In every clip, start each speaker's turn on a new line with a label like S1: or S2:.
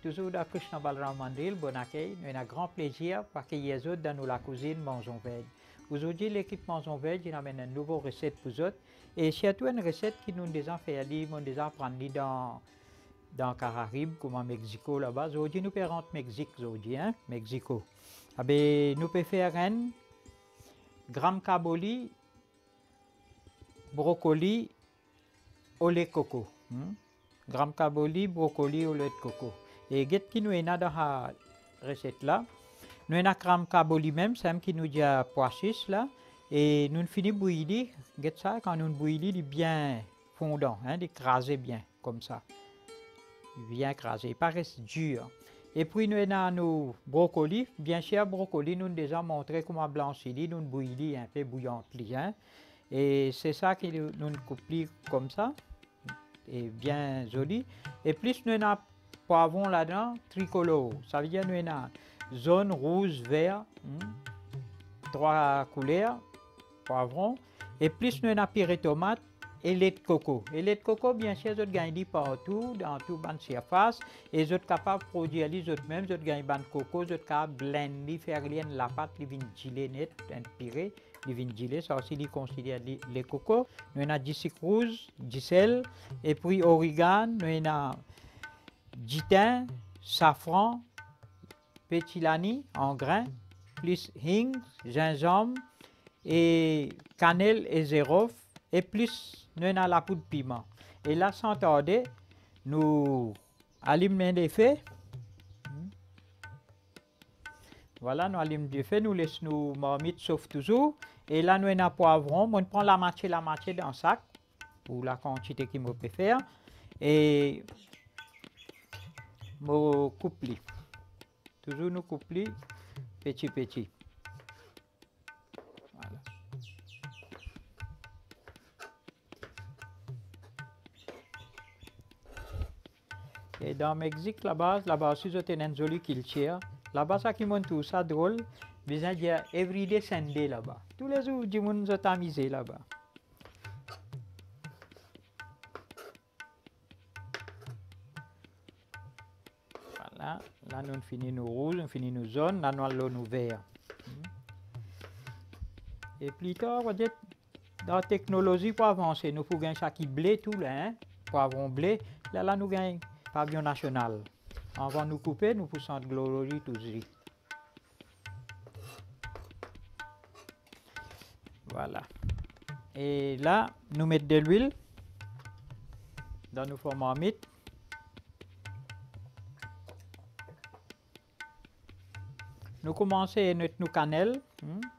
S1: toujours dans Krishna Balaram Mandir, bon accueil. Nous avons un grand plaisir d'accueillir les autres dans la cuisine Mangeons Veg. Aujourd'hui, l'équipe Mangeons Veg amène une nouvelle recette pour vous autres. Et surtout une recette qui nous déjà fait, nous déjà appris dans Caraïbes, comme en Mexico là-bas. Aujourd'hui, nous pouvons rentrer au Mexique, aujourd'hui, hein, Mexico. Ah ben, nous pouvons faire un gramme caboli, brocoli, au lait de coco. Gramme caboli, brocoli, au lait de coco. Et qu'est-ce qui nous est dans la recette là? Nous avons un gramme caboli même, c'est un qui nous dit pois chiche là. Et nous finissons bouillir, ça, quand nous bouillir, il est bien fondant, hein, d'écraser bien, comme ça. Bien écrasé, il paraît dur. Et puis nous avons nos brocolis, bien sûr, brocoli, nous avons déjà montré comment blanchir, nous bouillir un peu bouillante. Hein. Et c'est ça que nous coupons comme ça, et bien joli. Et plus nous avons poivron là-dedans, tricolore, ça veut dire nous avons jaune, rouge, vert, 3 couleurs, poivron, et plus nous avons purée tomate et lait de coco. Et lait de coco, bien sûr, vous gagnez partout, dans toute bonne surface, et vous êtes capable de produire les autres même, vous gagnez de coco, vous êtes capable de blender, faire la pâte, les vins gelés net, un purée, les vins gelés, ça aussi, ils considèrent les coco. Nous avons du sucre rouge, du sel, et puis origan, nous avons du thym, safran, petit lani en grains, plus hing, gingembre, et cannelle et girofle, et plus nous avons la poudre de piment. Et là, sans tarder, nous allumons les feux. Voilà, nous allumons les feux, nous laissons nos marmites sauf toujours. Et là, nous avons un poivron. On prend la moitié dans le sac, pour la quantité qu'il me peut faire. Et nous coupons. Toujours nous coupons petit. Voilà. Et dans le Mexique, là-bas aussi, j'ai une jolie culture. Là-bas, ça qui montre tout ça drôle, mais il y a everyday Sunday là-bas. Tous les jours, du monde s'est amusé là-bas. Voilà, là, nous finissons nos rouges, nous finissons nos jaunes, là, nous allons nos verts. Et plus tard, on va dire, dans la technologie pour avancer, nous pouvons gagner ça qui blé tout là, hein, poivron blé, là, nous gagnons pavillon national. Avant de nous couper, nous poussons de glorieux toujours. Voilà. Et là, nous mettons de l'huile dans nos formes marmites. Nous commençons à mettre nos cannelles,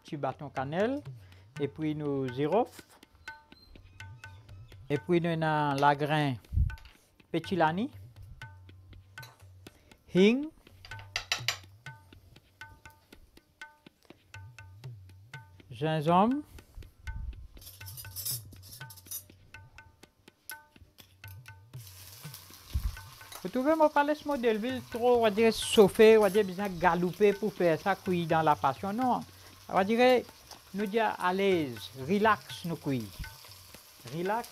S1: petit bâton cannelle, et puis nos girofles, et puis nous avons la grain petit lani, hing, gingembre, vous trouvez, moi, pas laisse modèle ville trop, on va dire, chauffer, on va dire, bien galoper pour faire ça, cuire dans la passion. Non, on va dire, nous dire à l'aise, relax, nous cuire. Relax,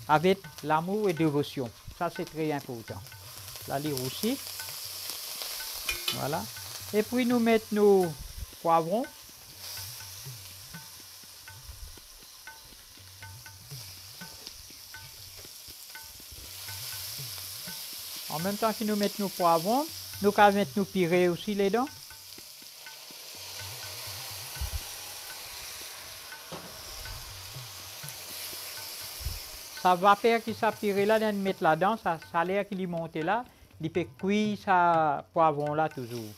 S1: avec l'amour et dévotion. Ça, c'est très important. La lire aussi. Voilà. Et puis, nous mettons nos poivrons. En même temps que nous mettons nos poivrons, nous allons mettre nos purées aussi les dents. Ça va faire que ça purée là, nous mettre là-dedans, ça a l'air qu'il est monté là, il peut cuire ça poivron là toujours.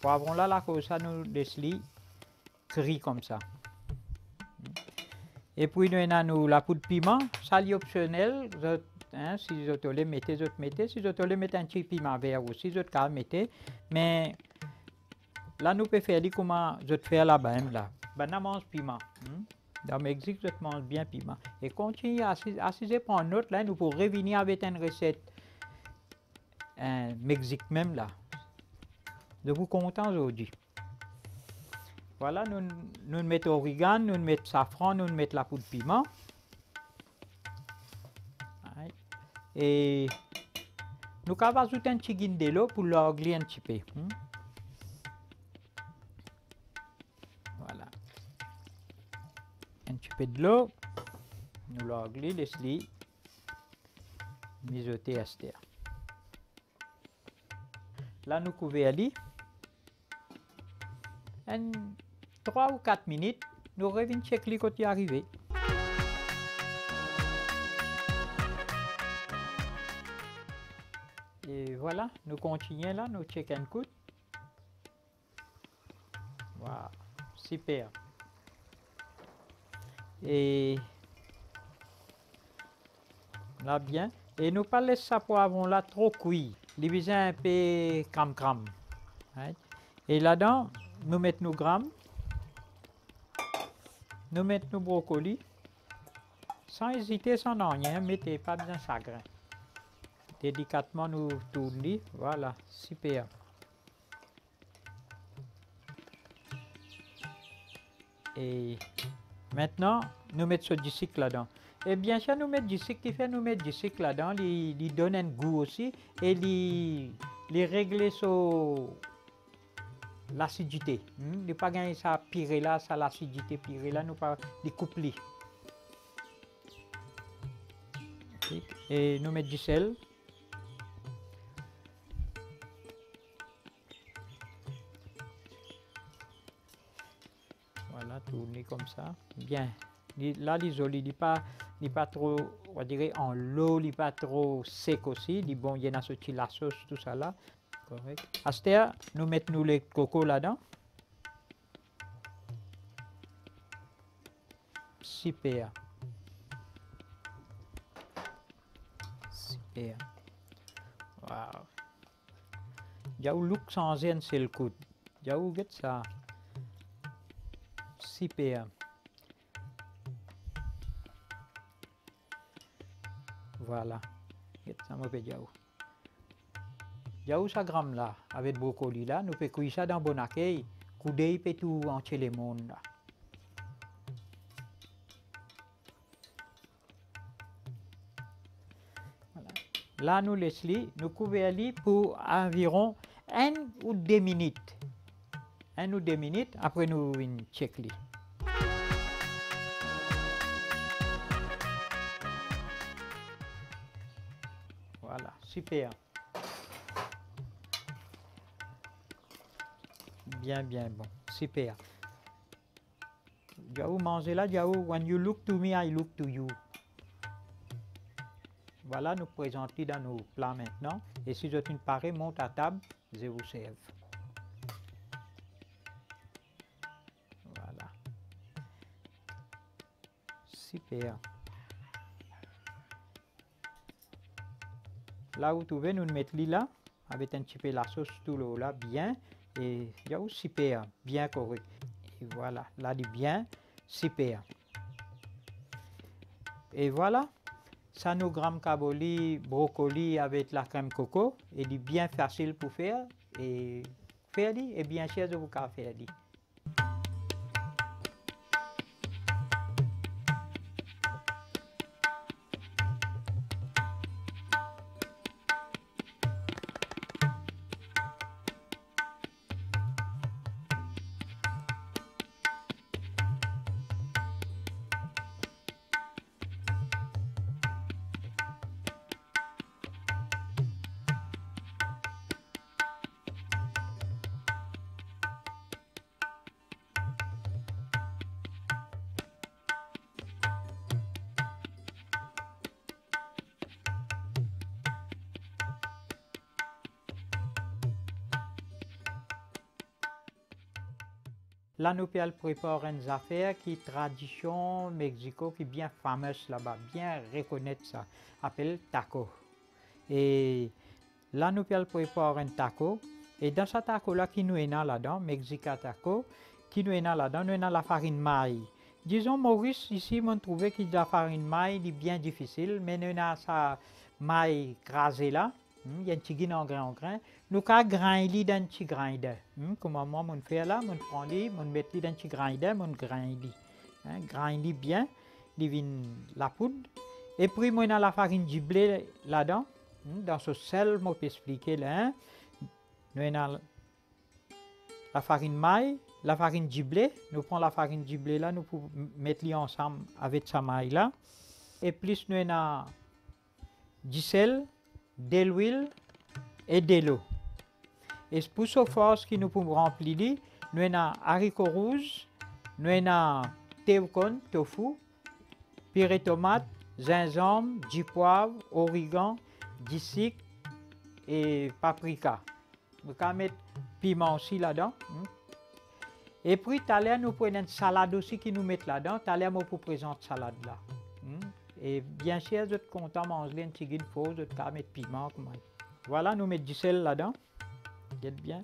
S1: Poivron là, comme ça nous laissons cuire comme ça. Et puis nous avons la poudre de piment, ça est optionnel. Hein, si vous voulez mettez, si vous voulez mettre un petit piment vert aussi, vous pouvez mettre. Mais là, nous pouvons faire comment je fais là-bas. Là. Ben, on mange piment. Dans le Mexique, je mange bien piment. Et continuez à assiser pour un autre, là, nous pourrons revenir avec une recette Mexique même là. Je vous content aujourd'hui. Voilà, nous mettons origan, nous mettons safran, nous mettons la poudre de piment. Et Nous avons ajouté un petit guin de l'eau pour l'orgler un petit peu. Voilà. Un petit peu de l'eau. Nous l'orgler, laisse-le mijoter à cette heure. Là, nous couvrons ali. 3 ou 4 minutes, nous revenons checker quand il est arrivé. Et voilà, nous continuons là, nous checkons un coup. Wow, super. Et là bien. Et nous pas laisser ça poivron là trop cuit. Il besoin un peu cram. Right? Et là-dedans, nous mettons nos grammes. Nous mettons nos brocolis. Sans hésiter, sans rien, mettez pas besoin de chagrin. Délicatement, nous tournons. Voilà, super. Et maintenant, nous mettons du sucre là-dedans. Et bien sûr, nous mettons du sucre qui fait nous mettre du sucre là-dedans. Il donne un goût aussi. Et il règle l'acidité. Il n'est pas gagné ça pire là, ça l'acidité pire là, nous pas les coupler. Et nous mettons du sel. Voilà, tourner comme ça. Bien. Là, l'isolé, il n'est pas trop, on dirait en l'eau, il n'est pas trop sec aussi. Il bon, il y a sorti la sauce, tout ça là. Correct. À ce stade, nous mettons les cocos là-dedans. Super. Super. Wow. Jauh look sans un seul coup. Jauh get ça. Super. Voilà. Ça me fait jauh. Jauh ça gramme là, avec brocoli là, nous pouvons cuire ça dans bon accueil. Coudé peut tout entier le monde là. Voilà. Là nous laissons, nous couvrons pour environ 1 ou 2 minutes. 1 ou 2 minutes, après nous checkons. Voilà, super. Bien bon, super. Jauh manger là, Jauh, when you look to me, I look to you. Voilà, nous présentons dans nos plats maintenant. Et si je suis paré, monte à table, je vous serve. Voilà. Super. Là où vous trouvez, nous mettons là, avec un petit peu la sauce tout l'eau là, bien. Et Jauh, super, bien correct. Et voilà, là, dit bien, super. Et voilà, ça nous gramme caboli, brocoli avec la crème coco. Et dit bien facile pour faire. Et faire dit, et bien cher de vous faire dit. Là, nous allons préparer une affaire qui est tradition Mexico, qui est bien fameuse là-bas, bien reconnaître ça, appelle taco. Et là, nous allons préparer un taco. Et dans ce taco-là, qui nous est là-dedans, Mexica taco, qui nous est là-dedans, nous avons la farine maïs. Disons, Maurice, ici, on trouve que la farine maïs est bien difficile, mais nous avons sa maïs crasée là. Il y a un petit grain en grain. Nous avons grinder dans un petit grinder. Comme moi, je fais là, je prends les, je mets dans un petit grinder, je grinder. Grinder bien, la poudre. Et puis, moi, la farine du blé là-dedans. Dans ce sel, je peux expliquer là. Nous avons la farine maille, la farine du blé. Nous prenons la farine du blé là, nous pouvons mettre ensemble avec sa maille là. Et plus nous avons du sel, de l'huile et de l'eau. Et pour ce force qui nous pouvons remplir, nous avons haricots rouges, nous avons théocone, tofu, purée tomate, gingembre, du poivre, origan, du sucre et paprika. Vous pouvez mettre piment aussi là-dedans. Et puis, tout à l'heure, nous prenons une salade aussi qui nous met là-dedans. Tout à l'heure, je vous présente cette salade là. Et bien sûr, vous êtes content de manger une petite fois, vous êtes mettre piment. Voilà, nous mettons du sel là-dedans. Regardez bien.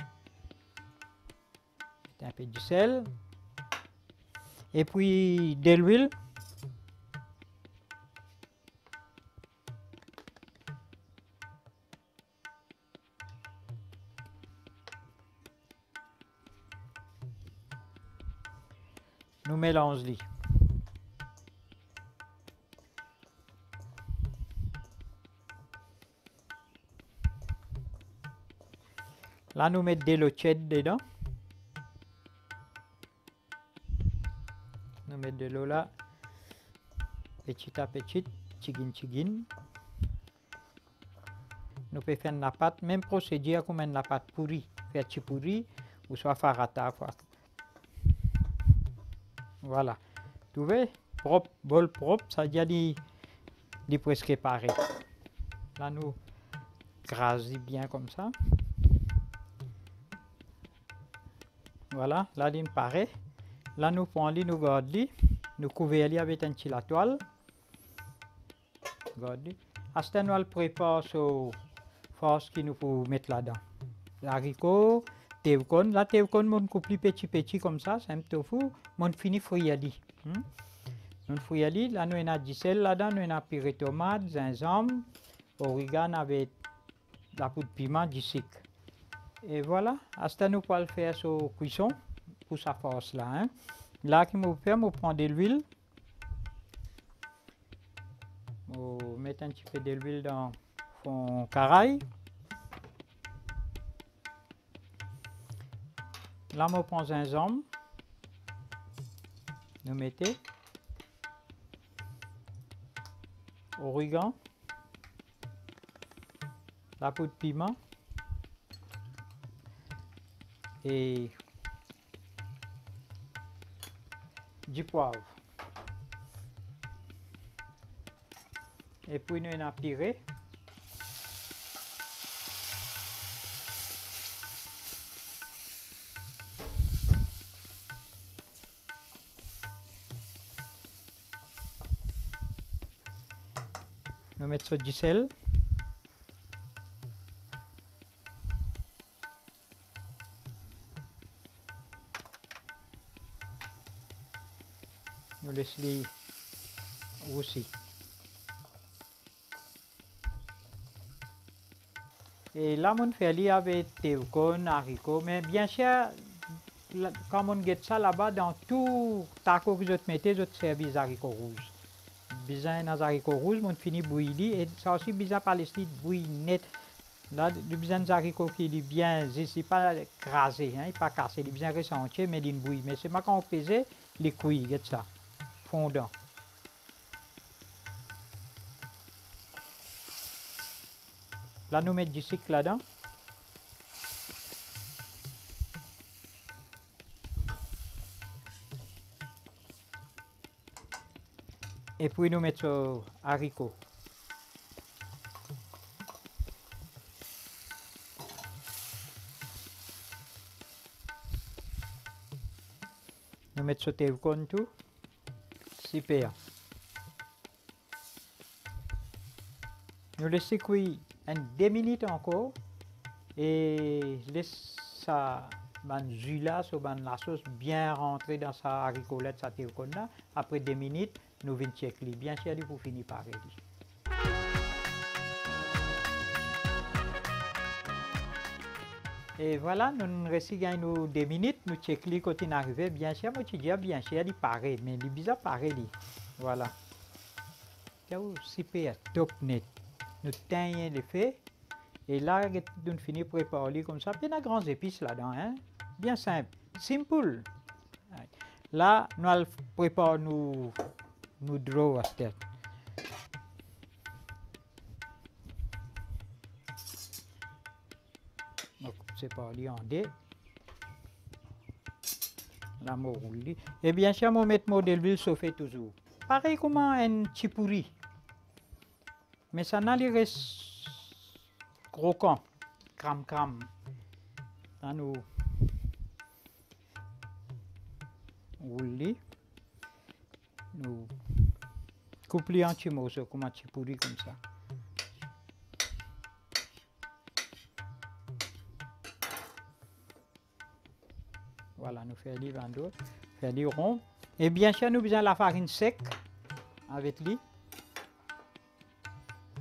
S1: Un peu du sel. Et puis de l'huile. Nous mélangeons. Là, nous mettons de l'eau tiède dedans. Nous mettons de l'eau là, petit à petit, tigin. Nous pouvons faire la pâte, même procédure comme la pâte pourrie. Faire petit pourri ou soit farata. Voilà. Vous voyez, propre, bol propre, ça déjà dit presque pareil. Là, nous grasons bien comme ça. Voilà, là, il paraît. Là, nous prenons, nous gardons, nous couvrons avec un petit la toile. À ce temps, nous préparons ce force qui nous peut mettre là-dedans. Haricots, théocone. La théocone, on coupe plus petit comme ça, c'est un tofu. On finit friali. On friali, là, nous avons du sel là-dedans, nous avons purée tomate, gingembre, origan avec la poudre piment, du sucre. Et voilà, à ce temps, nous pouvons faire ce cuisson pour sa force là. Là, qui me permet de prendre de l'huile. On met un petit peu de l'huile dans le caraï. Là, on prend un gingembre. Nous mettons origan, la poudre de piment et du poivre. Et puis nous avons purée. Nous mettons du sel. Nous laissons aussi. Et là, on fait lire avec théocone, haricots, mais bien sûr, quand on get ça là-bas, dans tout taco que vous mettez, vous servez des haricots rouges. Bizarre dans les haricots rouges, on finit bouillir, et ça aussi bizarre par les styles bouillir net. Là, le bizarre des haricots qui est bien, c'est pas crasé, il n'est pas cassé, il est bien ressenti, mais il bouille. Mais c'est pas quand on faisait les cuits, get ça, fondant. Là, nous mettons du sucre là-dedans. Et puis nous mettons haricots. Nous mettons sauté au cône tout. Super. Nous laissons cuire 2 minutes encore et laisse ça jus là, la sauce bien rentrer dans sa haricolette, sa théocone là. Après 2 minutes, nous venons checker bien sûr pour finir pareil. Et voilà, nous restons 2 minutes, nous checkons quand il arrive. Bien sûr, moi tu dis bien sûr, il paraît, mais il est bizarre pareil. Voilà. C'est super top net. nous teignons les faits. Et là, nous finissons de préparer comme ça. Puis, il y a grands épices là-dedans, hein? Bien simple, simple. Là, nous allons préparer nos draws à cette tête. Donc, c'est pas lui en dé. Là, je roule. Et bien sûr, je vais mettre mon d'huile chauffée toujours. Pareil comme un chipuri. Mais ça n'a pas reste croquant. Cram. Là, nous roulons. Nous coupons en petits morceaux comme un chipuri comme ça. Voilà, nous faisons les bandeaux, faire les ronds. Et bien sûr, nous besoin de la farine sec avec lui.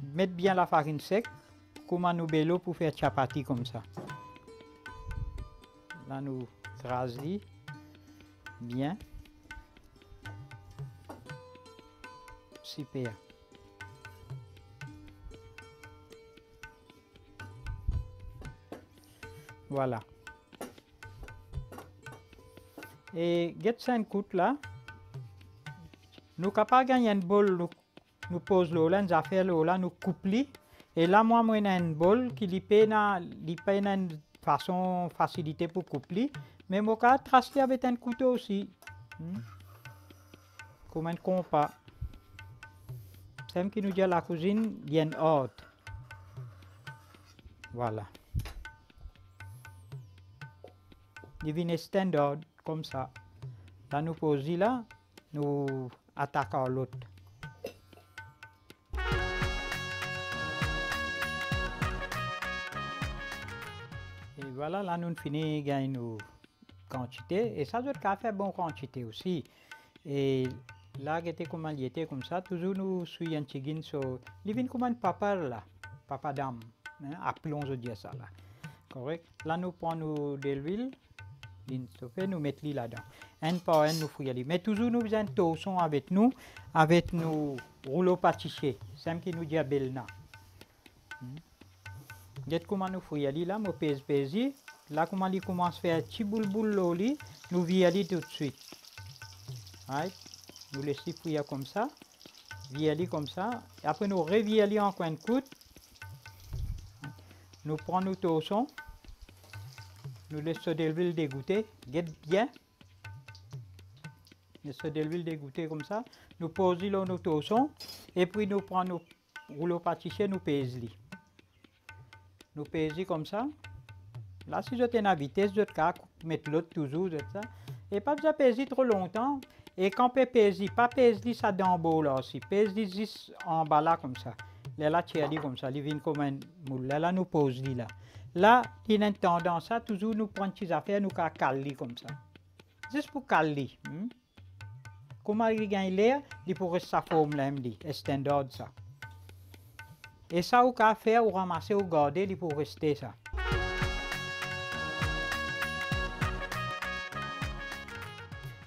S1: Mettre bien la farine sec, comme nous bello pour faire chapati comme ça. Là, nous crasons bien. Super. Voilà. Et get ça une coute là. Nous capables gagner une bol, nous pose l'eau là, nous affaire l'eau là, nous coupe. Et là, moi, j'ai une bol qui lui paye une façon facilité pour couper. Mais moi, je tracer avec un couteau aussi. Comme un compas. C'est qui nous dit la cuisine, il y a une haute. Voilà. Il vient standard comme ça. Là, nous posons là, nous attaquons l'autre. Et voilà, là, nous finissons de gagner nos quantités. Et ça doit faire bonne quantité aussi. Et là, comment il était comme ça, toujours nous suivons un petit sur. Il vient comme un papa là, papa dame. Hein, appelons je dis ça là. Correct. Là, nous prenons de l'huile. Nous mettons là-dedans. Un par un, nous fouillons. Mais toujours, nous avons un toasson avec nous, avec nos rouleaux pâtissiers. C'est ce qui nous dit à Belna. Regardez comment nous fouillons là, nous pèse. Là, comment il commence à faire un petit boule loli, nous violons tout de suite. Right? Nous laissons fouiller comme ça, violons comme ça. Après, nous reviolons en coin de coude. Nous prenons nos toassons. Nous laissons de l'huile dégoûtée, guette bien. Laissons de l'huile dégoûtée comme ça. Nous posons nos toassons et puis nous prenons nos rouleaux pâtissiers, nous pèsons. Nous pèsons comme ça. Là, si je tiens à vitesse, je vais mettre l'autre toujours. Ça. Et pas besoin de peser trop longtemps. Et quand on peut peser, pas peser ça dans le bol là aussi. Peser juste en bas là comme ça. Là, tu as dit comme ça, il vient comme un moule. Là, nous posons là. Là, il y a une tendance à toujours nous prendre des affaires, nous caler comme ça. Juste pour caler. Comment il gagne l'air, il pourrait sa forme là, c'est standard ça. Et ça, vous pouvez faire, vous ramasser, vous garder, il pour rester ça.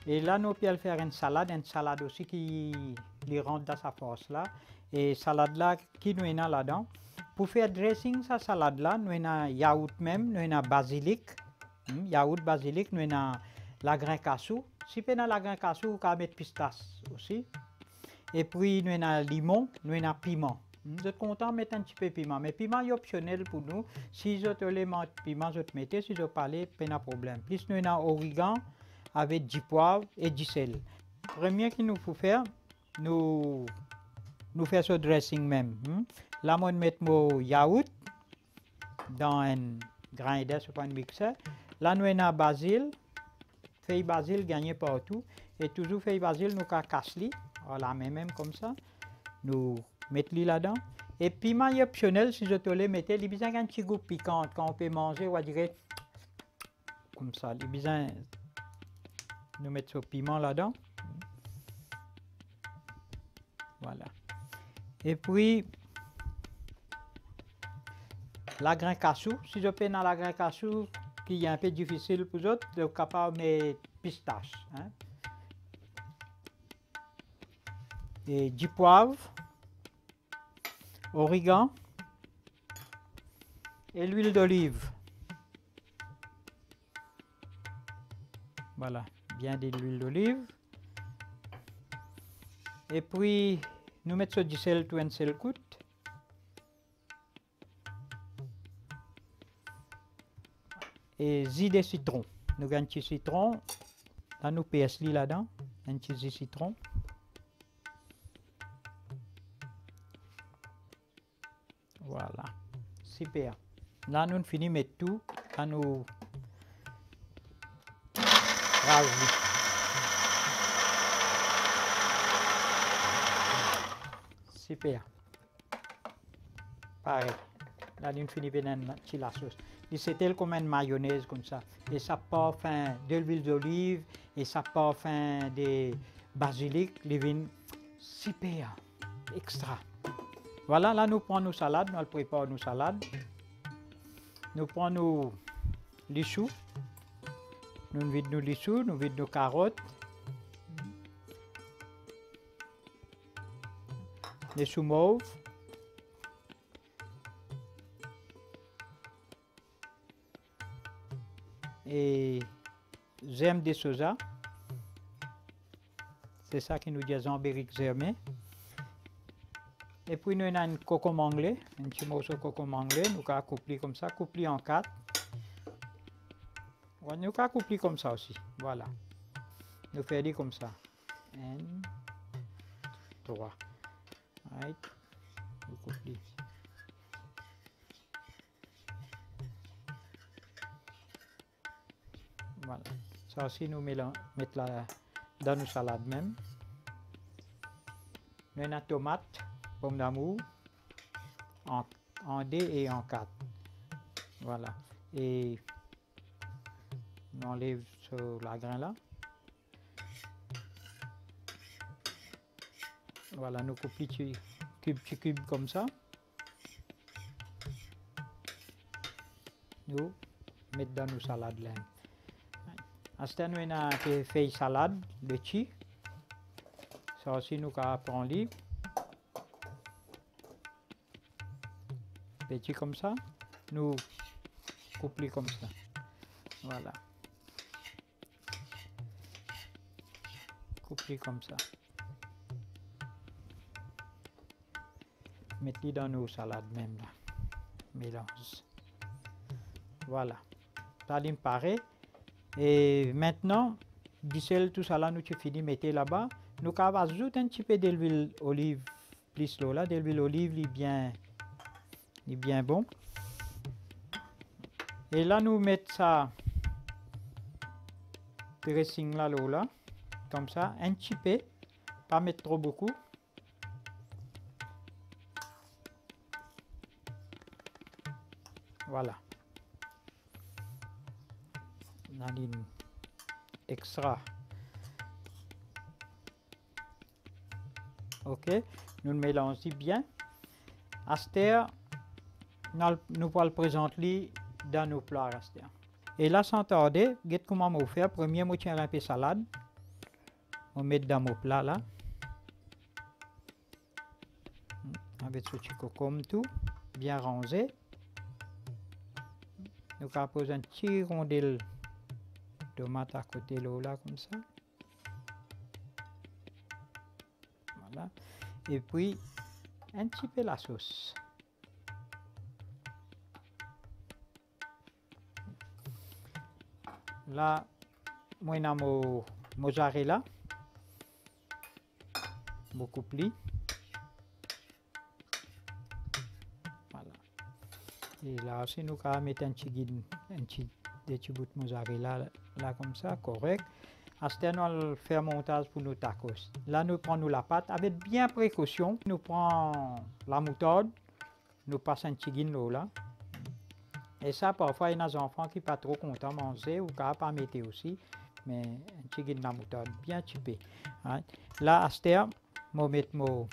S1: Et là, nous pouvons faire une salade aussi qui rentre dans sa force là. Et salade là, qui nous est là-dedans. Pour faire dressing sa salade là, nous avons yaourt même, nous avons basilic, yaourt basilic, nous avons la grain cassou. Si vous avez la grain cassou, vous pouvez mettre pistache aussi. Et puis nous avons limon, nous avons piment. Vous êtes content de mettre un petit peu de piment, mais piment est optionnel pour nous. Si vous voulez mettre piment, vous mettez, si vous parlez, pas de problème. Plus nous avons origan avec du poivre et du sel. Le premier qu'il nous faut faire, nous faisons ce dressing même. Là, on met mon yaourt dans un grinder sur un mixeur. Là, nous avons basil, feuille basil gagné partout. Et toujours feuille basil, nous cassons. Voilà, même comme ça. Nous mettons là-dedans. Et piment est optionnel, si je te le mets, il y a besoin d'un petit goût piquant. Quand on peut manger, on va dire comme ça. Il y a besoin de mettre ce piment là-dedans. Voilà. Et puis, la grain cassou, si je fais dans la grain cassou, qui est un peu difficile pour vous autres, je suis capable de mettre pistache. Hein? Et du poivre, origan, et l'huile d'olive. Voilà, bien de l'huile d'olive. Et puis, nous mettons du sel tout un sel coûte. Et jus de citron. Nous avons un petit citron. Là, nous PS là-dedans. Un petit jus de citron. Voilà. Super. Là, nous finissons de mettre tout. Là, nous rasons. Super. Pareil. Là, nous finissons de mettre la sauce. Et c'était comme une mayonnaise comme ça. Et ça part fin de l'huile d'olive et ça part fin de basilic, les vins super, extra. Voilà, là nous prenons nos salades, nous préparons nos salades. Nous prenons les choux, nous vidons les choux, nous vidons nos carottes, les choux mauves. Et j'aime des soja. C'est ça qui nous dit Zambéric germé. Et puis nous avons un cocombe anglais, un petit morceau de cocombe anglais. Nous avons coupé comme ça, coupé en 4. Nous avons coupé comme ça aussi. Voilà. Nous faisons comme ça. 1, 3. Right. Nous coupons. Voilà. Ça aussi, nous mettons dans nos salades même. Nous avons une tomate, pomme d'amour, en D et en 4. Voilà. Et on enlève sur la grain là. Voilà, nous coupons petit cube comme ça. Nous mettons dans nos salades là. Ensuite, nous avons une feuille salade de chi. Ça aussi, nous prendre livre. Petit comme ça. Nous coupons comme ça. Voilà. Coupons comme ça. Mettez dans nos salades même là. Mélange. Voilà. Ça me paraît. Et maintenant, du sel, tout ça là, nous avons fini de mettre là-bas. Nous avons ajouté un petit peu d'huile olive, plus là, de l'huile olive, il est bien bon. Et là, nous mettons ça, dressing là, comme ça, un petit peu, pas mettre trop beaucoup. Voilà. Naline extra. Ok, nous le mélangeons bien. Aster, nous allons le présenter dans nos plats. Aster. Et là, sans tarder, regardez comment on fait. Premier, je tiens un peu de salade. On met dans mon plat là. Avec ce petit cocombe tout, bien rangé. Nous allons poser un petit rondelle de tomate à côté là, comme ça. Voilà. Et puis, un petit peu la sauce. Là, moi, j'ai mon mozzarella. Beaucoup pli. Voilà. Et là aussi, nous allons mettre des petits bouts de mozzarella là, comme ça, correct. Ensuite, nous allons faire montage pour nos tacos. Là, nous prenons la pâte avec bien précaution. Nous prenons la moutarde, nous passons un petit guin là. Et ça, parfois, il y a des enfants qui ne sont pas trop contents de manger ou qui ne pas mettre aussi. Mais un petit guin de la moutarde, bien typé. Right. Là, à ce terme, je vais mettre mon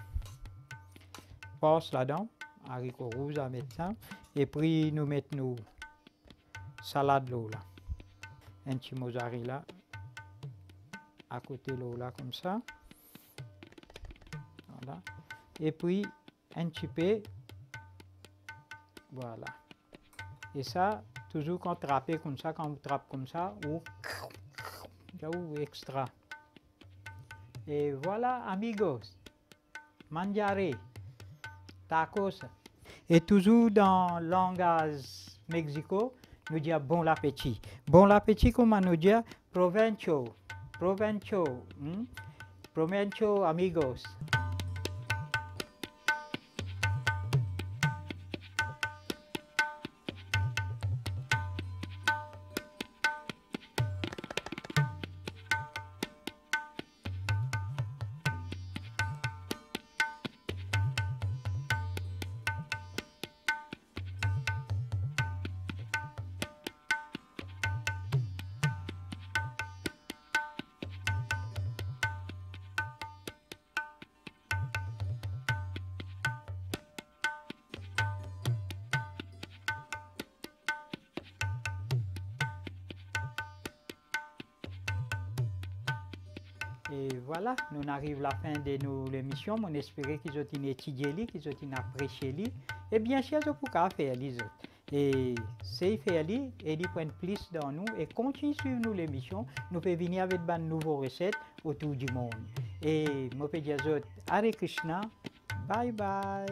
S1: passe là-dedans. Haricots rouges à mettre ça. Et puis, nous mettons nos salades là. Un petit mozzarella à côté là comme ça. Voilà. Et puis un petit peu, voilà. Et ça, toujours quand trapez comme ça, quand vous trappez comme ça, ou extra. Et voilà, amigos, mangiare, tacos. Et toujours dans le langage mexico, nous disons bon appétit. Bon appétit, comment nous dire? Provencho, provencho, provencho, amigos. Et voilà, nous arrivons à la fin de nos émissions. On espère qu'ils ont étudié, qu'ils ont apprécié. Et bien sûr, je peux faire les autres. Et c'est faire et ils prennent plus dans nous et continuent à suivre nous l'émission. Nous pouvons venir avec de nouvelles recettes autour du monde. Et je peux dire Hare Krishna, bye bye.